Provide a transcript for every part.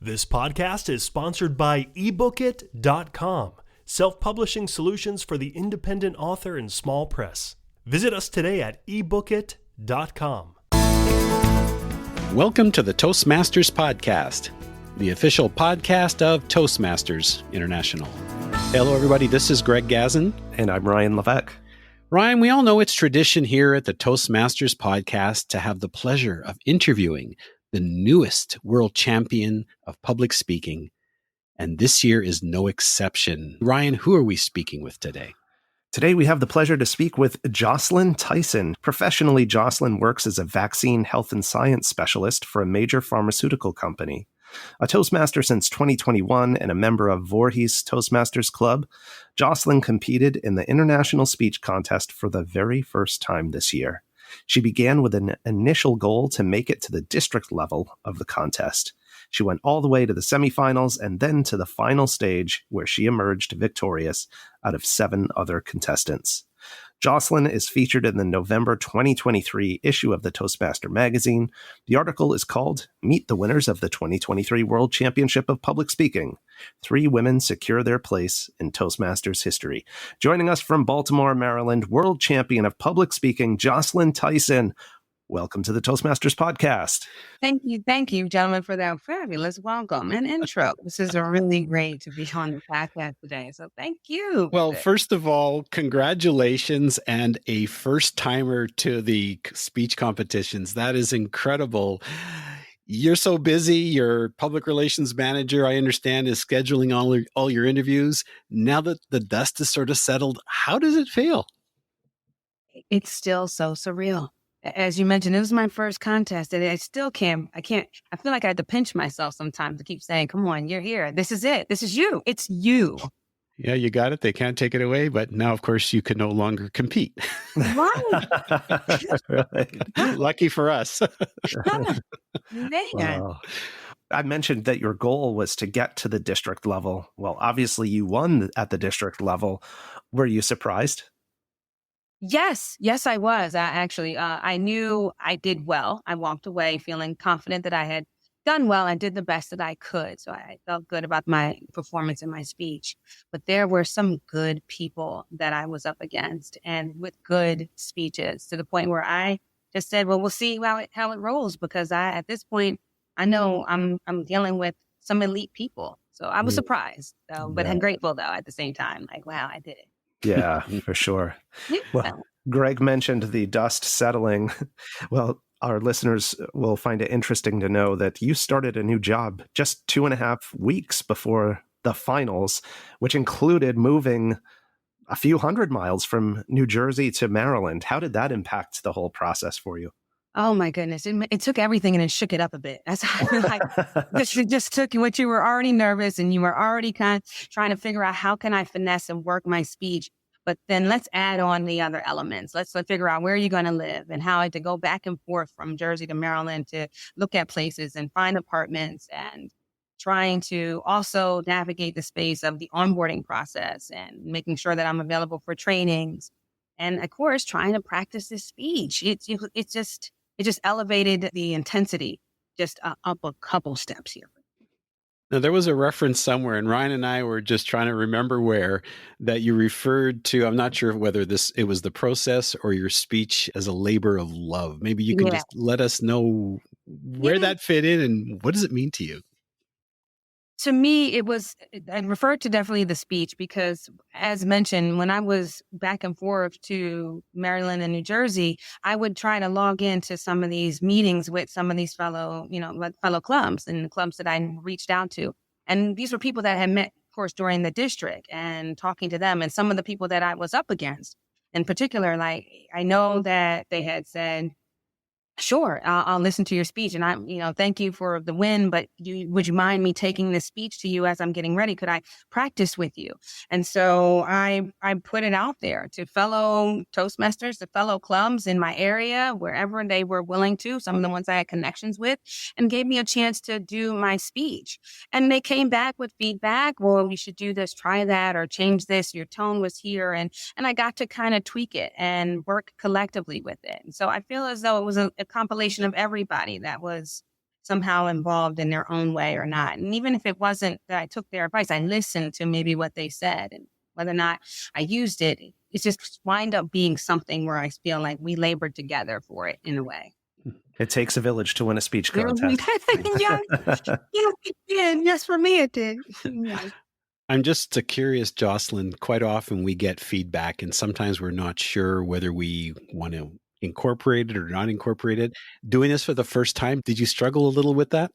This podcast is sponsored by ebookit.com, self-publishing solutions for the independent author and small press. Visit us today at ebookit.com. Welcome to the Toastmasters Podcast, the official podcast of Toastmasters International. Hello, everybody. This is Greg Gazin. And I'm Ryan Levesque. Ryan, we all know it's tradition here at the Toastmasters Podcast to have the pleasure of interviewing the newest world champion of public speaking. And this year is no exception. Ryan, who are we speaking with today? Today, we have the pleasure to speak with Jocelyn Tyson. Professionally, Jocelyn works as a vaccine health and science specialist for a major pharmaceutical company. A Toastmaster since 2021 and a member of Voorhees Toastmasters Club, Jocelyn competed in the International Speech Contest for the very first time this year. She began with an initial goal to make it to the district level of the contest. She went all the way to the semifinals and then to the final stage, where she emerged victorious out of 7 other contestants. Jocelyn is featured in the November 2023 issue of the Toastmaster magazine. The article is called Meet the Winners of the 2023 World Championship of Public Speaking. 3 women secure their place in Toastmasters history. Joining us from Baltimore, Maryland, world champion of public speaking, Jocelyn Tyson. Welcome to the Toastmasters Podcast. Thank you, gentlemen, for that fabulous welcome and intro. This is really great to be on the podcast today, so thank you. Well, first of all, congratulations and a first-timer to the speech competitions. That is incredible. You're so busy. Your public relations manager, I understand, is scheduling all your interviews. Now that the dust is sort of settled, how does it feel? It's still so surreal. As you mentioned, it was my first contest, and I still can't. I feel like I had to pinch myself sometimes to keep saying, come on, you're here. This is it. This is you. It's you. Yeah, you got it. They can't take it away. But now, of course, you can no longer compete. Right. Lucky for us. Man. Wow. I mentioned that your goal was to get to the district level. Well, obviously, you won at the district level. Were you surprised? Yes, I was. I knew I did well. I walked away feeling confident that I had done well and did the best that I could. So I felt good about my performance and my speech. But there were some good people that I was up against, and with good speeches, to the point where I just said, well, we'll see how it rolls, because at this point, I know I'm dealing with some elite people. So I was surprised, but I'm grateful, though, at the same time. Like, wow, I did it. Yeah, for sure. Well, Greg mentioned the dust settling. Well, our listeners will find it interesting to know that you started a new job just 2.5 weeks before the finals, which included moving a few hundred miles from New Jersey to Maryland. How did that impact the whole process for you? Oh, my goodness. It took everything and it shook it up a bit. That's how I feel like it just took what you were already nervous and you were already kind of trying to figure out, how can I finesse and work my speech? But then let's add on the other elements. Let's figure out where you're going to live and how to go back and forth from Jersey to Maryland to look at places and find apartments, and trying to also navigate the space of the onboarding process and making sure that I'm available for trainings. And of course, trying to practice this speech. It just elevated the intensity just up a couple steps here. Now, there was a reference somewhere, and Ryan and I were just trying to remember where, that you referred to, I'm not sure whether it was the process or your speech, as a labor of love. Maybe you can just let us know where that fit in and what does it mean to you? To me, I referred to definitely the speech, because as mentioned, when I was back and forth to Maryland and New Jersey, I would try to log into some of these meetings with some of these fellow clubs and the clubs that I reached out to. And these were people that I had met, of course, during the district, and talking to them, and some of the people that I was up against in particular. Like, I know that they had said, sure, I'll listen to your speech. And thank you for the win, but would you mind me taking this speech to you as I'm getting ready? Could I practice with you? And so I put it out there to fellow Toastmasters, to fellow clubs in my area, wherever they were willing to, some of the ones I had connections with, and gave me a chance to do my speech. And they came back with feedback. Well, you should do this, try that, or change this. Your tone was here. And I got to kind of tweak it and work collectively with it. And so I feel as though it was a compilation of everybody that was somehow involved in their own way or not. And even if it wasn't that I took their advice, I listened to maybe what they said, and whether or not I used it, it just wind up being something where I feel like we labored together for it in a way. It takes a village to win a speech contest. Yes, it did. Yes, for me it did. Yes. I'm just curious, Jocelyn. Quite often we get feedback, and sometimes we're not sure whether we want to incorporate it or not incorporate it. Doing this for the first time, did you struggle a little with that?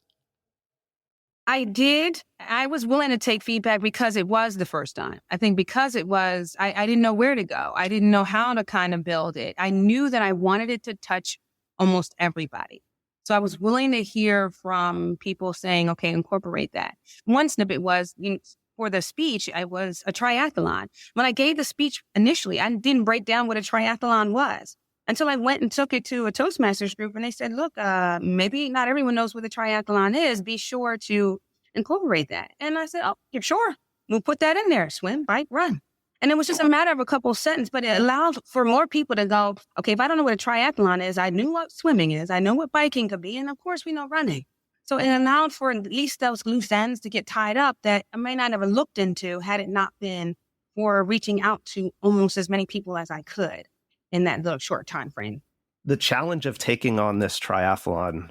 I did. I was willing to take feedback because it was the first time. I think because it was, I didn't know where to go. I didn't know how to kind of build it. I knew that I wanted it to touch almost everybody. So I was willing to hear from people saying, okay, incorporate that. One snippet was, for the speech, I was a triathlon. When I gave the speech initially, I didn't break down what a triathlon was until I went and took it to a Toastmasters group, and they said, look, maybe not everyone knows what a triathlon is. Be sure to incorporate that. And I said, oh, you're sure? We'll put that in there. Swim, bike, run. And it was just a matter of a couple of sentences, but it allowed for more people to go, okay, if I don't know what a triathlon is, I knew what swimming is. I know what biking could be. And of course, we know running. So it allowed for at least those loose ends to get tied up that I may not have looked into had it not been for reaching out to almost as many people as I could in that little short time frame. The challenge of taking on this triathlon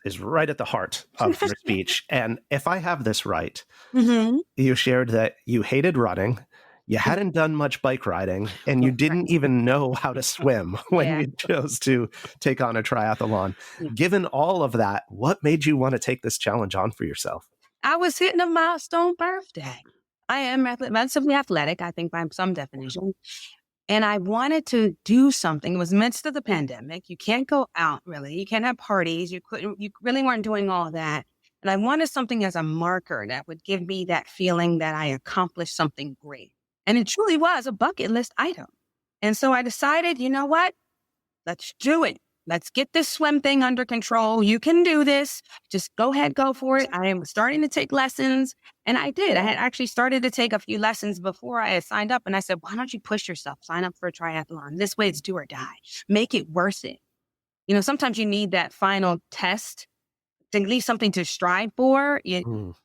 is right at the heart of your speech. And if I have this right, you shared that you hated running, you hadn't done much bike riding, and you didn't even know how to swim when you chose to take on a triathlon. Given all of that, what made you want to take this challenge on for yourself? I was hitting a milestone birthday. I am massively athletic, I think, by some definition. And I wanted to do something. It was midst of the pandemic. You can't go out, really. You can't have parties. You really weren't doing all of that. And I wanted something as a marker that would give me that feeling that I accomplished something great. And it truly was a bucket list item. And so I decided, you know what? Let's do it. Let's get this swim thing under control. You can do this. Just go ahead, go for it. I am starting to take lessons. And I did. I had actually started to take a few lessons before I had signed up. And I said, why don't you push yourself? Sign up for a triathlon. This way it's do or die. Make it worth it. Sometimes you need that final test to at least something to strive for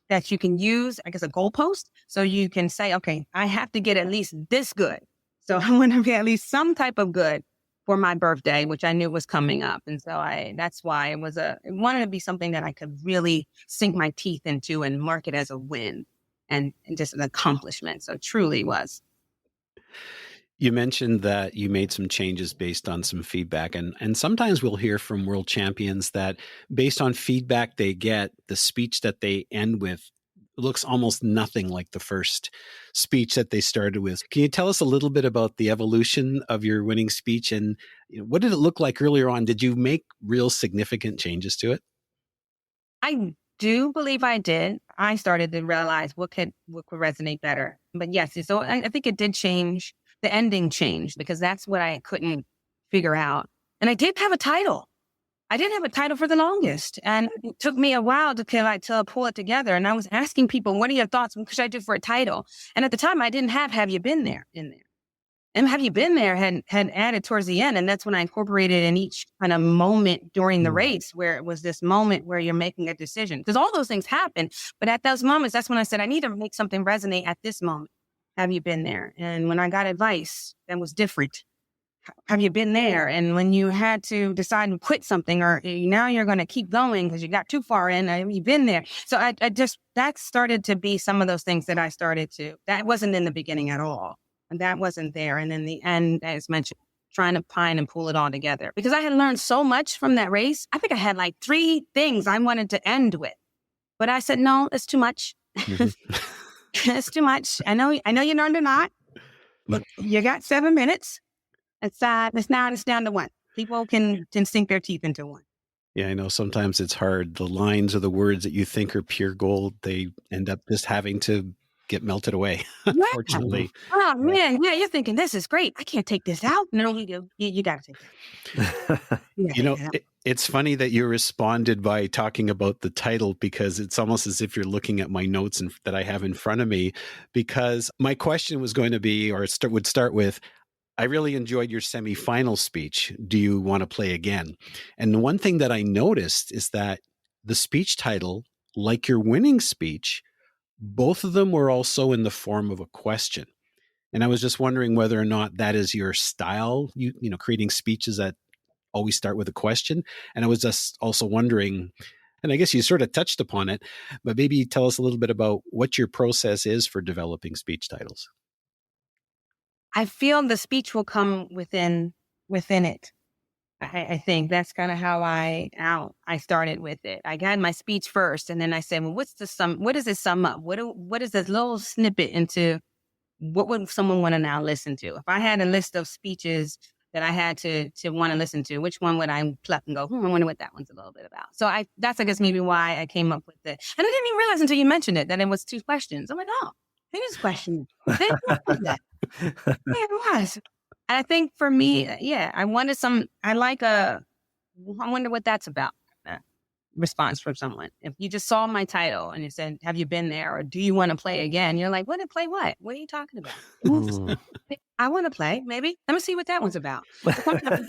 that you can use, I guess, a goalpost. So you can say, okay, I have to get at least this good. So I want to be at least some type of good for my birthday, which I knew was coming up. And so that's why it wanted to be something that I could really sink my teeth into and mark it as a win and just an accomplishment. So it truly was. You mentioned that you made some changes based on some feedback. And sometimes we'll hear from world champions that based on feedback they get, the speech that they end with looks almost nothing like the first speech that they started with. Can you tell us a little bit about the evolution of your winning speech, and what did it look like earlier on? Did you make real significant changes to it? I do believe I did. I started to realize what could resonate better. But yes, so I think it did change. The ending changed because that's what I couldn't figure out. And I did have a title. I didn't have a title for the longest. And it took me a while to pull it together. And I was asking people, what are your thoughts? What should I do for a title? And at the time, I didn't have You Been There in there. And Have You Been There had added towards the end. And that's when I incorporated in each kind of moment during the race, where it was this moment where you're making a decision. Because all those things happen. But at those moments, that's when I said, I need to make something resonate at this moment. Have you been there? And when I got advice, that was different. Have you been there? And when you had to decide to quit something, or now you're going to keep going because you got too far in, have you been there? So that started to be some of those things that I started to, that wasn't in the beginning at all. And that wasn't there. And in the end, as mentioned, trying to pine and pull it all together, because I had learned so much from that race. I think I had like 3 things I wanted to end with, but I said, no, it's too much. It's too much. I know you learned a lot, but you got 7 minutes. It's down to 1. People can sink their teeth into 1. Yeah, I know sometimes it's hard. The lines or the words that you think are pure gold, they end up just having to get melted away, unfortunately. Oh, man. Yeah, you're thinking, this is great. I can't take this out. No, you do. You got to take it. It's funny that you responded by talking about the title, because it's almost as if you're looking at my notes that I have in front of me, because my question was going to be, or would start with, I really enjoyed your semifinal speech. Do you want to play again? And the one thing that I noticed is that the speech title, like your winning speech, both of them were also in the form of a question. And I was just wondering whether or not that is your style, creating speeches that always start with a question. And I was just also wondering, and I guess you sort of touched upon it, but maybe tell us a little bit about what your process is for developing speech titles. I feel the speech will come within it. I think that's kind of how I started with it. I got my speech first, and then I said, well, what does it sum up? What is this little snippet into what would someone want to now listen to? If I had a list of speeches that I had to want to listen to, which one would I pluck and go, I wonder what that one's a little bit about. So that's, I guess, maybe why I came up with it. And I didn't even realize until you mentioned it that it was 2 questions. I'm like, oh, it is question. It was. And I think for me, I wanted I wonder what that's about. Response from someone. If you just saw my title and you said, have you been there? Or do you want to play again? You're like, play what? What are you talking about? I want to play, maybe. Let me see what that one's about. Sometimes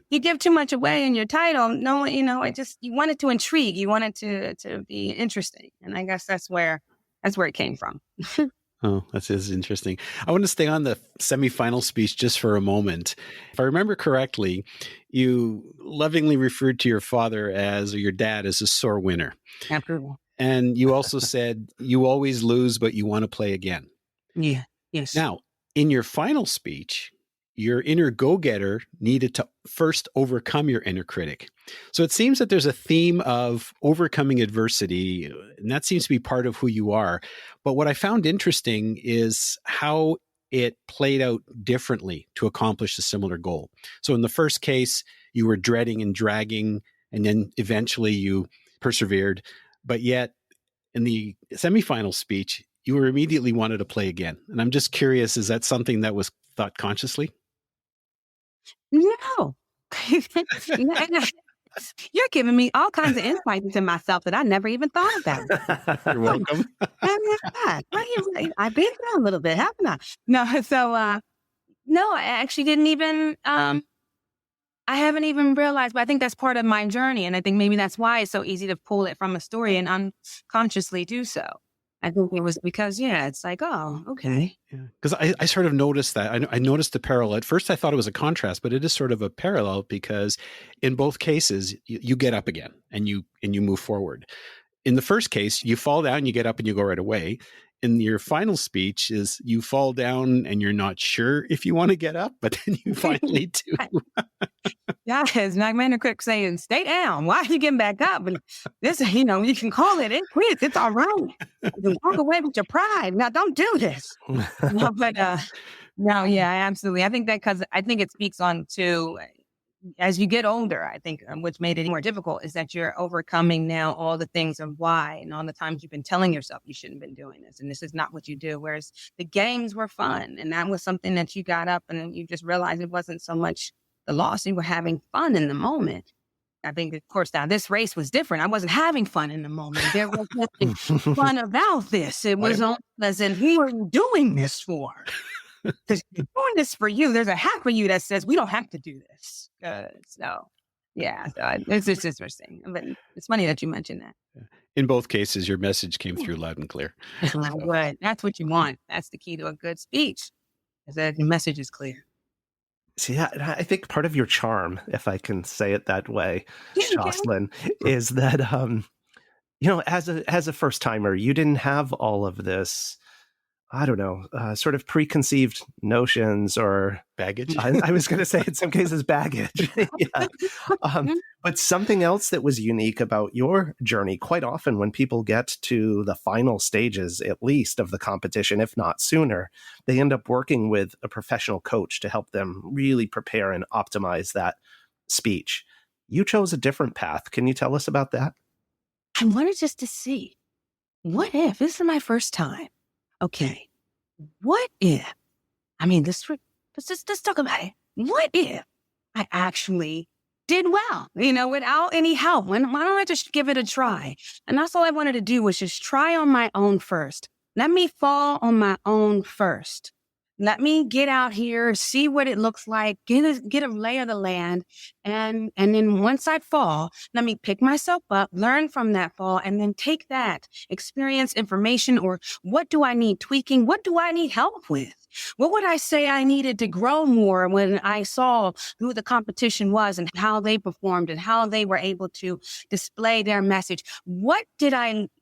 you give too much away in your title. No, you want it to intrigue. You want it to be interesting. And I guess that's where it came from. Oh, that is interesting. I want to stay on the semifinal speech just for a moment. If I remember correctly, you lovingly referred to your father or your dad as a sore winner. Absolutely. And you also said you always lose, but you want to play again. Yeah. Yes. Now, in your final speech, your inner go-getter needed to first overcome your inner critic. So it seems that there's a theme of overcoming adversity, and that seems to be part of who you are. But what I found interesting is how it played out differently to accomplish a similar goal. So in the first case, you were dreading and dragging, and then eventually you persevered. But yet in the semifinal speech, you were immediately wanted to play again. And I'm just curious, is that something that was thought consciously? No. You're giving me all kinds of insights into myself that I never even thought about. You're welcome. I've been through a little bit, haven't I? No, so no, I actually didn't even I haven't even realized, but I think that's part of my journey. And I think maybe that's why it's so easy to pull it from a story and unconsciously do so. I think it was because, it's like, oh, okay. Yeah, because I sort of noticed that. I noticed the parallel. At first, I thought it was a contrast, but it is sort of a parallel because in both cases, you get up again and you move forward. In the first case, you fall down, you get up, and you go right away. In your final speech is you fall down and you're not sure if you want to get up, but then you finally do. It's like my inner critic saying, stay down. Why are you getting back up? And this, you can call it. It quits. It's all right. You can walk away with your pride. Now, don't do this. Absolutely. I think that because I think it speaks on to, as you get older, I think what's made it more difficult is that you're overcoming now all the things of why and all the times you've been telling yourself you shouldn't have been doing this. And this is not what you do. Whereas the games were fun. And that was something that you got up and you just realized it wasn't so much the loss. You were having fun in the moment. I think, of course, now this race was different. I wasn't having fun in the moment. There was nothing fun about this. It was only as in, who are you doing this for? Because you're doing this for you. There's a half of you that says, we don't have to do this. It's just interesting. But it's funny that you mentioned that. In both cases, your message came through loud and clear. Good. That's what you want. That's the key to a good speech, is that your message is clear. See, I think part of your charm, if I can say it that way, Jocelyn, is that, as a first timer, you didn't have all of this, I don't know, sort of preconceived notions or baggage. I was going to say in some cases baggage. But something else that was unique about your journey, quite often when people get to the final stages, at least of the competition, if not sooner, they end up working with a professional coach to help them really prepare and optimize that speech. You chose a different path. Can you tell us about that? I wanted just to see, what if this is my first time? Okay, what if, let's talk about it. What if I actually did well, without any help? Why don't I just give it a try? And that's all I wanted to do, was just try on my own first. Let me fall on my own first. Let me get out here, see what it looks like, get a lay of the land. And then once I fall, let me pick myself up, learn from that fall, and then take that experience, information, or what do I need tweaking? What do I need help with? What would I say I needed to grow more when I saw who the competition was and how they performed and how they were able to display their message? Where's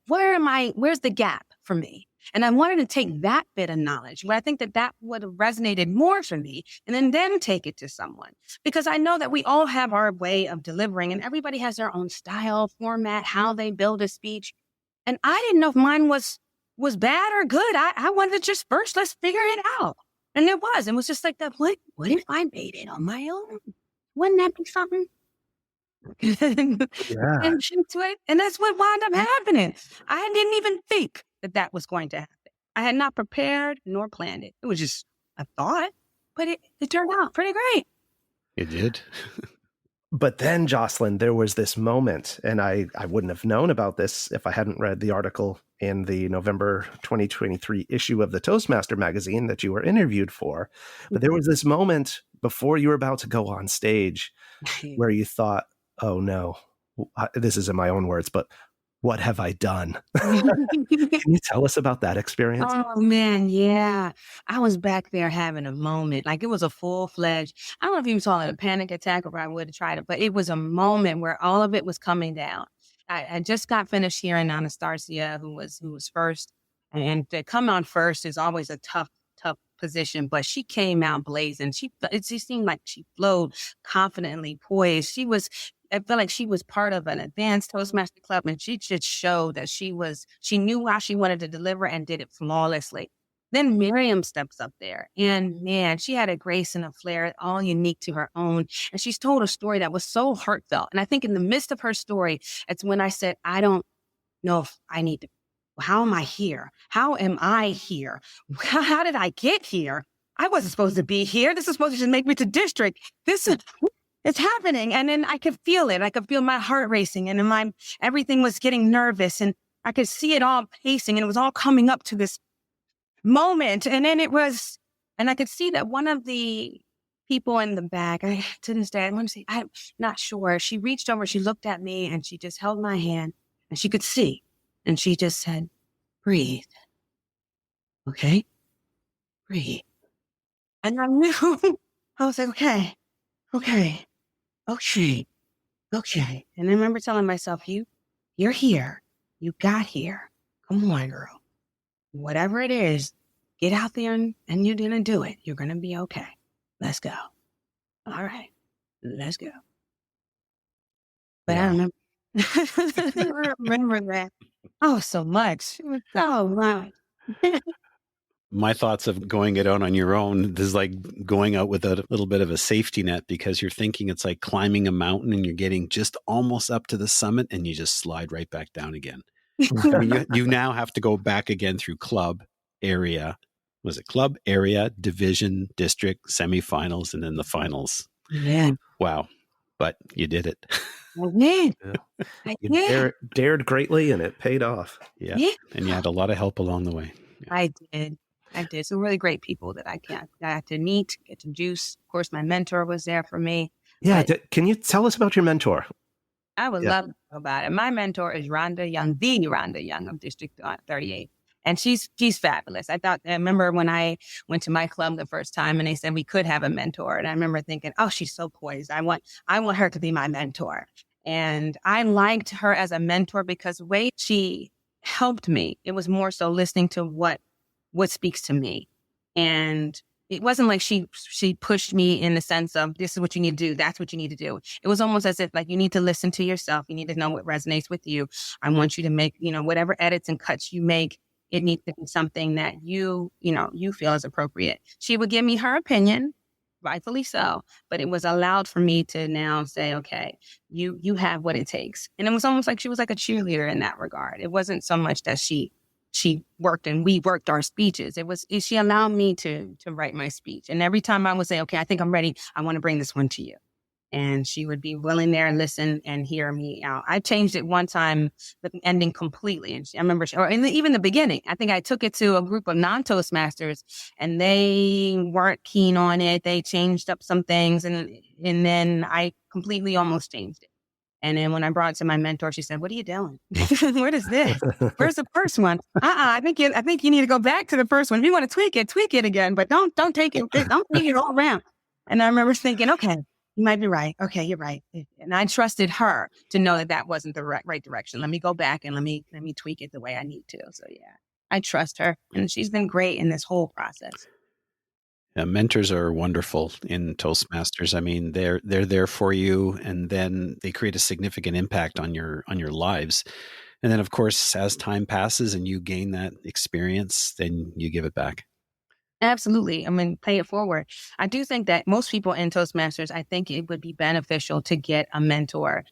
the gap for me? And I wanted to take that bit of knowledge, but I think that would have resonated more for me, and then take it to someone. Because I know that we all have our way of delivering, and everybody has their own style, format, how they build a speech. And I didn't know if mine was bad or good. I wanted to just first, let's figure it out. And it was just like that. What if I made it on my own? Wouldn't that be something? Yeah. And that's what wound up happening. I didn't even think that was going to happen. I had not prepared nor planned it. It was just a thought, but it turned out pretty great. It did. But then, Jocelyn, there was this moment, and I wouldn't have known about this if I hadn't read the article in the November 2023 issue of the Toastmaster magazine that you were interviewed for. But there was this moment before you were about to go on stage where you thought, oh no, this is in my own words, but what have I done? Can you tell us about that experience? Oh man, yeah. I was back there having a moment. Like, it was a full-fledged, I don't know if you saw it a panic attack or I would have tried it, but it was a moment where all of it was coming down. I just got finished hearing Anastasia, who was first. And to come on first is always a tough position, but she came out blazing. It seemed like she flowed confidently, poised. I felt like she was part of an advanced Toastmaster club, and she just showed that she knew how she wanted to deliver and did it flawlessly. Then Miriam steps up there, and man, she had a grace and a flair, all unique to her own. And she's told a story that was so heartfelt. And I think in the midst of her story, it's when I said, I don't know if I need to, how am I here? How am I here? How did I get here? I wasn't supposed to be here. This is supposed to just make me to district. It's happening. And then I could feel it. I could feel my heart racing, and everything was getting nervous, and I could see it all pacing, and it was all coming up to this moment. And then and I could see that one of the people in the back, to this day, I want to say, I'm not sure. She reached over, she looked at me, and she just held my hand, and she could see. And she just said, breathe. Okay? Breathe. And I knew, I was like, okay. And I remember telling myself, you're here. You got here. Come on, girl. Whatever it is, get out there and you're going to do it. You're going to be okay. Let's go. All right. Let's go. But I remember, I remember that. Oh, so much. It was so much. My thoughts of going it out on your own, this is like going out with a little bit of a safety net, because you're thinking it's like climbing a mountain and you're getting just almost up to the summit and you just slide right back down again. I mean, you now have to go back again through club, area, division, district, semifinals, and then the finals. Yeah. Wow. But you did it. I did. Yeah. You dared greatly, and it paid off. Yeah. And you had a lot of help along the way. Yeah. I did. Some really great people that I got to meet, get to juice. Of course, my mentor was there for me. Yeah. Can you tell us about your mentor? I would love to know about it. My mentor is Rhonda Young, the Rhonda Young of District 38. And she's fabulous. I remember when I went to my club the first time and they said we could have a mentor. And I remember thinking, oh, she's so poised. I want her to be my mentor. And I liked her as a mentor because the way she helped me, it was more so listening to what speaks to me. And it wasn't like she pushed me in the sense of, this is what you need to do. That's what you need to do. It was almost as if like, you need to listen to yourself. You need to know what resonates with you. I want you to make, whatever edits and cuts you make, it needs to be something that you feel is appropriate. She would give me her opinion, rightfully so, but it was allowed for me to now say, okay, you have what it takes. And it was almost like she was like a cheerleader in that regard. It wasn't so much that she worked and we worked our speeches. She allowed me to write my speech. And every time I would say, okay, I think I'm ready. I want to bring this one to you. and she would be willing there and listen and hear me out. I changed it one time, the ending completely. And I remember, even the beginning, I think I took it to a group of non-Toastmasters and they weren't keen on it. They changed up some things and then I completely almost changed it. And then when I brought it to my mentor, she said, "What are you doing? What is this? Where's the first one? I think you need to go back to the first one. If you want to tweak it again, but don't take it all around." And I remember thinking, okay, you might be right. Okay, you're right. And I trusted her to know that wasn't the right direction. Let me go back and let me tweak it the way I need to. So yeah, I trust her, and she's been great in this whole process. Yeah, mentors are wonderful in Toastmasters. I mean, they're there for you, and then they create a significant impact on your lives. And then, of course, as time passes and you gain that experience, then you give it back. Absolutely. I mean, pay it forward. I do think that most people in Toastmasters, I think it would be beneficial to get a mentor.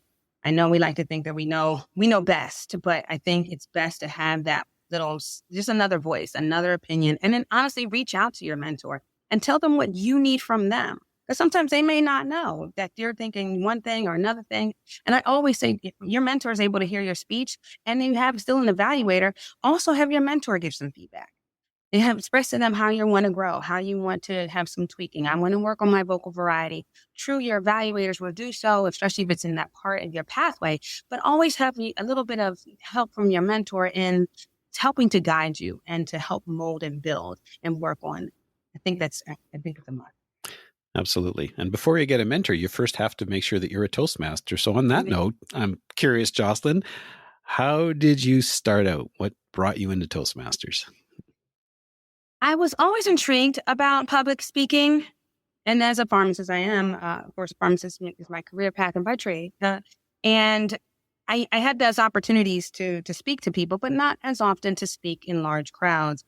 I know we like to think that we know best, but I think it's best to have that just another voice, another opinion, and then honestly reach out to your mentor and tell them what you need from them. Because sometimes they may not know that you're thinking one thing or another thing. And I always say, if your mentor is able to hear your speech and you have still an evaluator, also have your mentor give some feedback. You have express to them how you want to grow, how you want to have some tweaking. I want to work on my vocal variety. True, your evaluators will do so, especially if it's in that part of your pathway, but always have a little bit of help from your mentor in helping to guide you and to help mold and build and work on. I think it's a must. Absolutely. And before you get a mentor, you first have to make sure that you're a Toastmaster. So on that note, I'm curious, Jocelyn, how did you start out? What brought you into Toastmasters? I was always intrigued about public speaking. And as a pharmacist, I am, of course, a pharmacist is my career path and by trade. And I had those opportunities to speak to people, but not as often to speak in large crowds.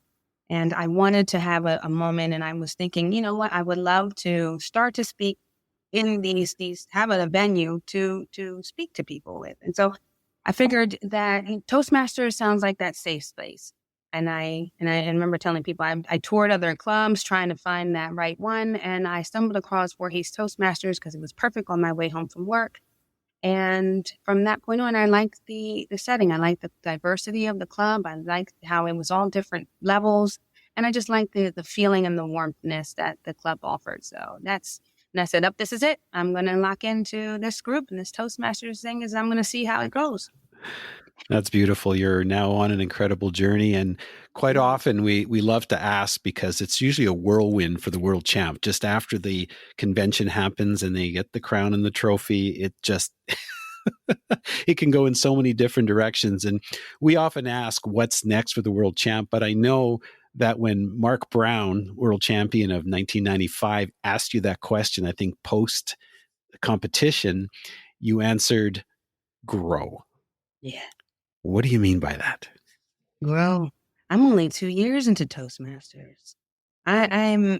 And I wanted to have a moment, and I was thinking, you know what, I would love to start to speak in have a venue to speak to people with. And so I figured that Toastmasters sounds like that safe space. And I remember telling people I toured other clubs trying to find that right one. And I stumbled across Voorhees Toastmasters because it was perfect on my way home from work. And from that point on, I liked the setting. I liked the diversity of the club. I liked how it was all different levels. And I just liked the feeling and the warmthness that the club offered. So and I said, this is it. I'm going to lock into this group and this Toastmasters thing is I'm going to see how it goes. That's beautiful. You're now on an incredible journey. And quite often we love to ask because it's usually a whirlwind for the world champ. Just after the convention happens and they get the crown and the trophy, it just, it can go in so many different directions. And we often ask what's next for the world champ. But I know that when Mark Brown, world champion of 1995, asked you that question, I think post competition, you answered grow. Yeah. What do you mean by that? Grow. I'm only 2 years into Toastmasters. I'm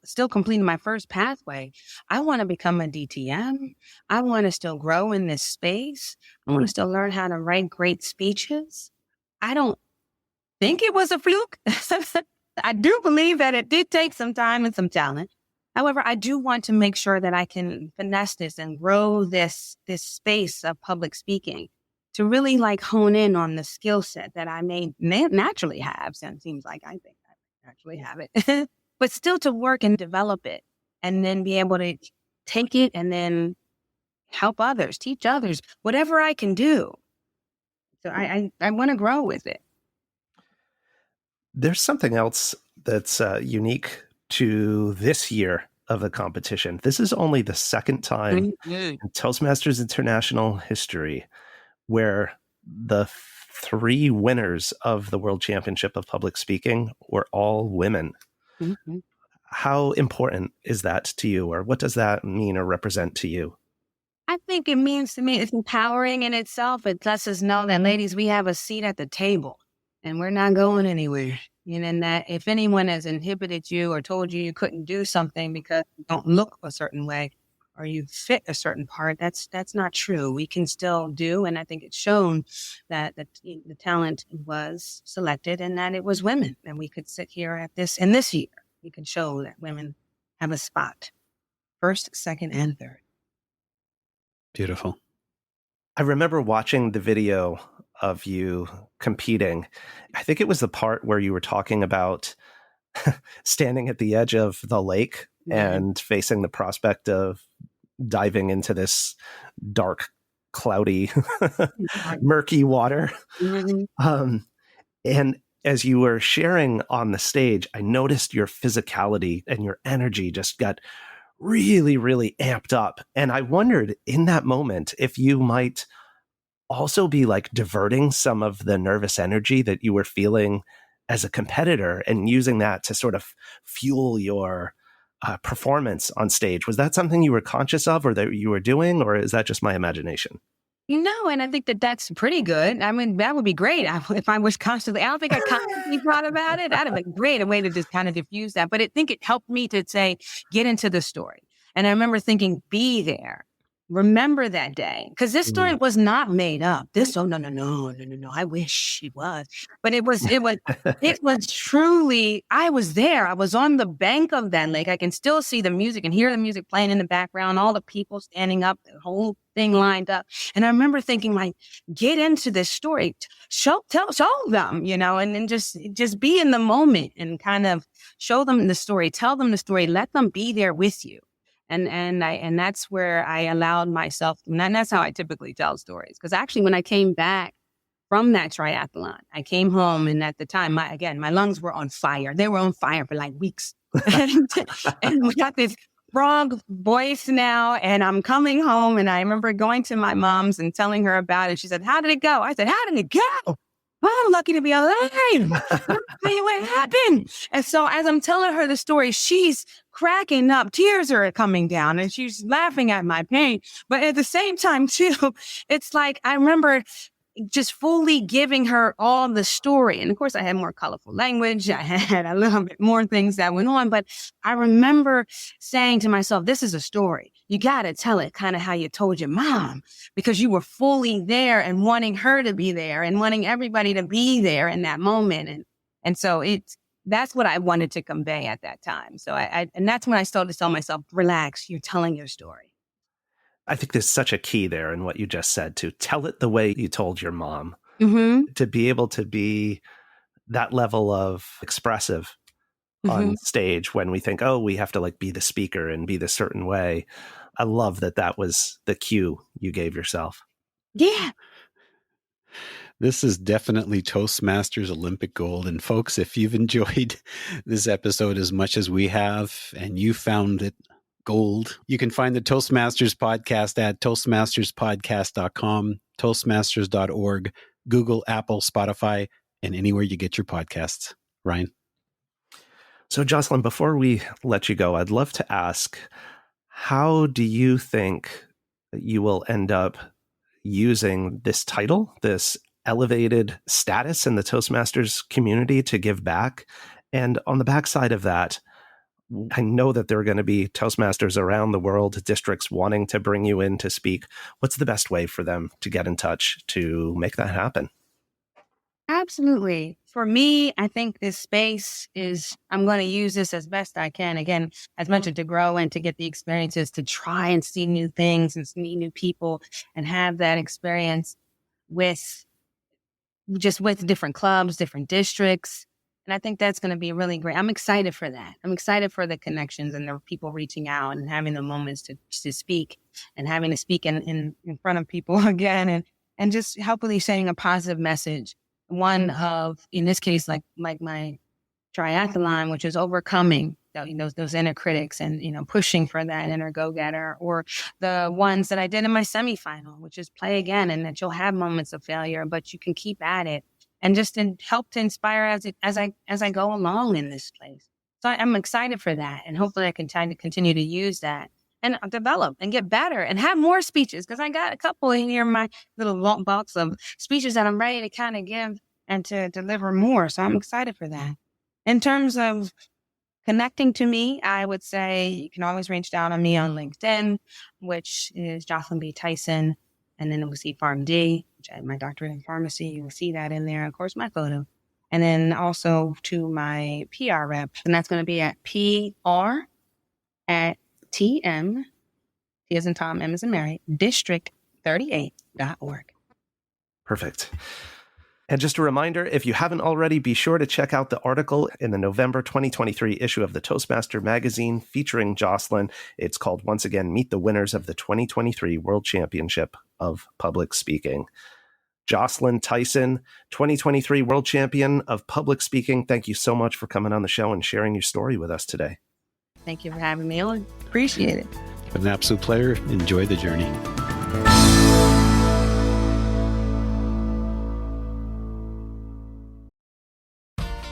still completing my first pathway. I want to become a DTM. I want to still grow in this space. I want to still learn how to write great speeches. I don't think it was a fluke. I do believe that it did take some time and some talent. However, I do want to make sure that I can finesse this and grow this space of public speaking to really hone in on the skill set that I may naturally have. So it seems like I think I naturally have it, but still to work and develop it and then be able to take it and then help others, teach others, whatever I can do. So I want to grow with it. There's something else that's unique to this year of the competition. This is only the second time in Toastmasters International history where the 3 winners of the World Championship of Public Speaking were all women. Mm-hmm. How important is that to you, or what does that mean or represent to you? I think it means to me, it's empowering in itself. It lets us know that, ladies, we have a seat at the table and we're not going anywhere. And that if anyone has inhibited you or told you you couldn't do something because you don't look a certain way or you fit a certain part, that's not true. We can still do. And I think it's shown that the talent was selected and that it was women. And we could sit here at this year. We could show that women have a spot, first, second, and third. Beautiful. I remember watching the video of you competing. I think it was the part where you were talking about standing at the edge of the lake and facing the prospect of diving into this dark, cloudy, murky water. And as you were sharing on the stage, I noticed your physicality and your energy just got really, really amped up. And I wondered in that moment if you might also be like diverting some of the nervous energy that you were feeling as a competitor and using that to sort of fuel your performance on stage. Was that something you were conscious of or that you were doing, or is that just my imagination? No, and I think that that's pretty good. I mean, that would be great if I was constantly. I don't think I constantly thought about it. That'd have been great, a way to just kind of diffuse that. But I think it helped me to say, get into the story. And I remember thinking, be there. Remember that day, because this story was not made up. No. I wish it was, but it was truly. I was there. I was on the bank of that lake. I can still see the music and hear the music playing in the background. All the people standing up, the whole thing lined up, and I remember thinking, like, get into this story, show them, and then just be in the moment and kind of show them the story, tell them the story, let them be there with you. And that's where I allowed myself, and that's how I typically tell stories. Because actually, when I came back from that triathlon, I came home, and at the time, my lungs were on fire. They were on fire for like weeks, and we got this frog voice now. And I'm coming home, and I remember going to my mom's and telling her about it. She said, "How did it go?" I said, "How did it go? I'm lucky to be alive. Tell you what happened." And so as I'm telling her the story, she's cracking up. Tears are coming down, and she's laughing at my pain. But at the same time, too, it's like I remember just fully giving her all the story. And of course, I had more colorful language. I had a little bit more things that went on. But I remember saying to myself, this is a story. You got to tell it kind of how you told your mom, because you were fully there and wanting her to be there and wanting everybody to be there in that moment. And so that's what I wanted to convey at that time. So and that's when I started to tell myself, relax, you're telling your story. I think there's such a key there in what you just said, to tell it the way you told your mom, to be able to be that level of expressive on stage when we think, oh, we have to like be the speaker and be the certain way. I love that was the cue you gave yourself. Yeah. This is definitely Toastmasters Olympic gold. And folks, if you've enjoyed this episode as much as we have, and you found it gold, you can find the Toastmasters podcast at toastmasterspodcast.com, toastmasters.org, Google, Apple, Spotify, and anywhere you get your podcasts. Ryan? So, Jocelyn, before we let you go, I'd love to ask, how do you think you will end up using this title, this elevated status in the Toastmasters community, to give back? And on the backside of that, I know that there are going to be Toastmasters around the world, districts wanting to bring you in to speak. What's the best way for them to get in touch to make that happen? Absolutely. For me, I think this space I'm going to use this as best I can. Again, as much to grow and to get the experiences, to try and see new things and meet new people and have that experience with different clubs, different districts. And I think that's going to be really great. I'm excited for that. I'm excited for the connections and the people reaching out and having the moments to speak and having to speak in front of people again, and just hopefully sending a positive message. One of, in this case, like my triathlon, which is overcoming those inner critics and, pushing for that inner go-getter, or the ones that I did in my semifinal, which is play again, and that you'll have moments of failure, but you can keep at it, and just help to inspire as I go along in this place. So I'm excited for that, and hopefully I can continue to use that and develop and get better and have more speeches, because I got a couple in here, my little box of speeches that I'm ready to kind of give and to deliver more. So I'm excited for that. In terms of connecting to me, I would say you can always reach out on me on LinkedIn, which is Jocelyn B. Tyson. And then we'll see PharmD, which I have my doctorate in pharmacy. You will see that in there. Of course, my photo. And then also to my PR rep. And that's going to be at PR@TM T as in Tom, M as in Mary, district38.org. Perfect. And just a reminder, if you haven't already, be sure to check out the article in the November 2023 issue of the Toastmaster magazine featuring Jocelyn. It's called, once again, Meet the Winners of the 2023 World Championship of Public Speaking. Jocelyn Tyson, 2023 World Champion of Public Speaking, thank you so much for coming on the show and sharing your story with us today. Thank you for having me on. Appreciate it. An absolute pleasure. Enjoy the journey.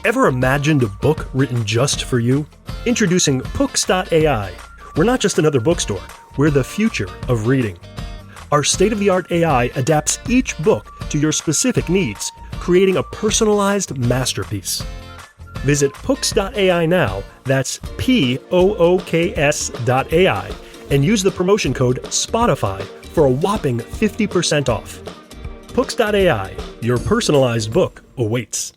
Ever imagined a book written just for you? Introducing Books.ai. We're not just another bookstore, we're the future of reading. Our state-of-the-art AI adapts each book to your specific needs, creating a personalized masterpiece. Visit Books.ai now, that's POOKS.ai, and use the promotion code SPOTIFY for a whopping 50% off. Books.ai, your personalized book awaits.